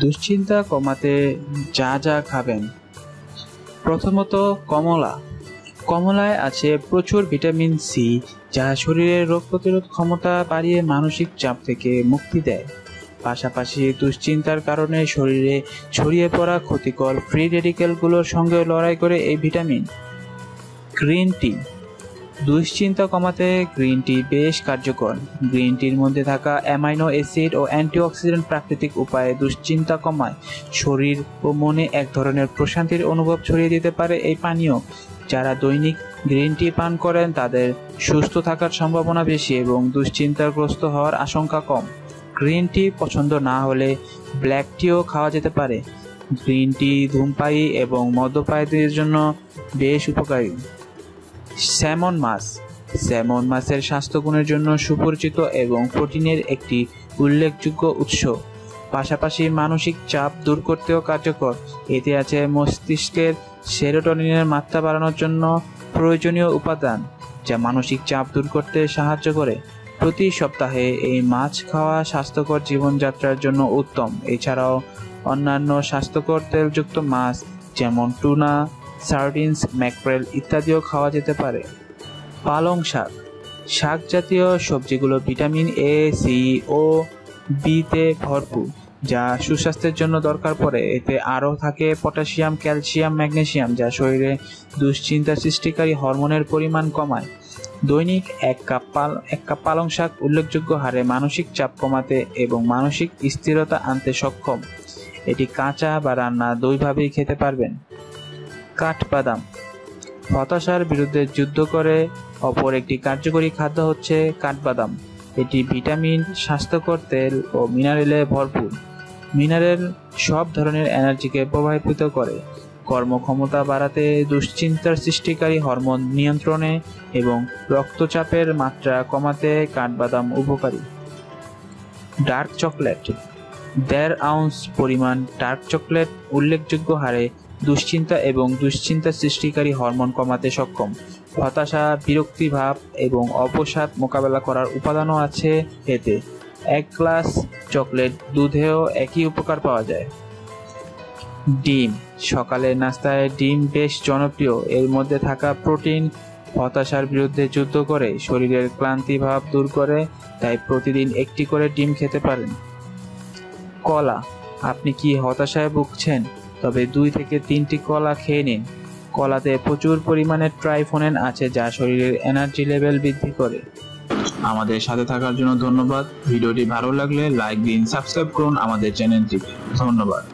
দুশ্চিন্তা কমাতে যা যা খাবেন। প্রথমত কমলা। কমলায় আছে প্রচুর ভিটামিন সি, যা শরীরের রোগ প্রতিরোধ ক্ষমতা বাড়িয়ে মানসিক চাপ থেকে মুক্তি দেয়। পাশাপাশি দুশ্চিন্তার কারণে শরীরে ছড়িয়ে পড়া ক্ষতিকর ফ্রি রেডিক্যালগুলোর সঙ্গে লড়াই করে এই ভিটামিন। Green tea. দুশ্চিন্তা কমাতে গ্রিন টি বেশ কার্যকর। গ্রিন টির মধ্যে থাকা অ্যামাইনো অ্যাসিড ও অ্যান্টিঅক্সিডেন্ট প্রাকৃতিক উপায়ে দুশ্চিন্তা কমায়। শরীর ও মনে এক ধরনের প্রশান্তির অনুভব ছড়িয়ে দিতে পারে এই পানীয়। যারা দৈনিক গ্রিন টি পান করেন তাদের সুস্থ থাকার সম্ভাবনা বেশি এবং দুশ্চিন্তাগ্রস্ত হওয়ার আশঙ্কা কম। গ্রিন টি পছন্দ না হলে ব্ল্যাক টিও খাওয়া যেতে পারে। গ্রিন টি ধূমপায়ী এবং মদ্যপায়ীদের জন্য বেশ উপকারী। স্যামন মাছ। স্যামন মাছের স্বাস্থ্যগুণের জন্য সুপরিচিত এবং প্রোটিনের একটি উল্লেখযোগ্য উৎস। পাশাপাশি মানসিক চাপ দূর করতেও কার্যকর। এতে আছে মস্তিষ্কের সেরোটোনিনের মাত্রা বাড়ানোর জন্য প্রয়োজনীয় উপাদান, যা মানসিক চাপ দূর করতে সাহায্য করে। প্রতি সপ্তাহে এই মাছ খাওয়া স্বাস্থ্যকর জীবনযাত্রার জন্য উত্তম। এছাড়াও অন্যান্য স্বাস্থ্যকর তেলযুক্ত মাছ যেমন টুনা, সার্ডিনস, ম্যাকরেল ইত্যাদিও খাওয়া যেতে পারে। পালং শাক। শাক জাতীয় সবজিগুলো ভিটামিন এ, সি ও বিতে ভরপুর, যা সুস্বাস্থ্যের জন্য দরকার পড়ে। এতে আরও থাকে পটাশিয়াম, ক্যালসিয়াম, ম্যাগনেসিয়াম, যা শরীরে দুশ্চিন্তা সৃষ্টিকারী হরমোনের পরিমাণ কমায়। দৈনিক এক কাপ পালং শাক উল্লেখযোগ্য হারে মানসিক চাপ কমাতে এবং মানসিক স্থিরতা আনতে সক্ষম। এটি কাঁচা বা রান্না দুইভাবেই খেতে পারবেন। কাঠবাদাম। হতাশার বিরুদ্ধে যুদ্ধ করে অপর একটি কার্যকরী খাদ্য হচ্ছে কাঠবাদাম। এটি ভিটামিন, স্বাস্থ্যকর তেল ও মিনারেলে ভরপুর। মিনারেল সব ধরনের এনার্জিকে প্রভাবিত করে, কর্মক্ষমতা বাড়াতে, দুশ্চিন্তার সৃষ্টিকারী হরমোন নিয়ন্ত্রণে এবং রক্তচাপের মাত্রা কমাতে কাঠবাদাম উপকারী। Dark chocolate. 1.5 আউন্স পরিমাণ ডার্ক চকলেট উল্লেখযোগ্য হারে দুশ্চিন্তা এবং দুশ্চিন্তা সৃষ্টিকারী হরমোন কমাতে সক্ষম। হতাশা, বিরক্তিভাব এবং অবসাদ মোকাবেলা করার উপাদানও আছে এতে। 1 গ্লাস চকলেট দুধেও একই উপকার পাওয়া যায়। ডিম। সকালের নাস্তায় ডিম বেশ জনপ্রিয়। এর মধ্যে থাকা প্রোটিন হতাশার বিরুদ্ধে যুদ্ধ করে, শরীরের ক্লান্তি ভাব দূর করে, তাই প্রতিদিন একটি করে ডিম খেতে পারেন। কলা। আপনি কি হতাশায় ভুগছেন? তবে 2 থেকে 3টি কলা খেয়ে নিন। কলাতে প্রচুর পরিমাণে ট্রাইফোনেন আছে, যা শরীরের এনার্জি লেভেল বৃদ্ধি করে। আমাদের সাথে থাকার জন্য ধন্যবাদ। ভিডিওটি ভালো লাগলে লাইক দিন, সাবস্ক্রাইব করুন আমাদের চ্যানেলটিকে। ধন্যবাদ।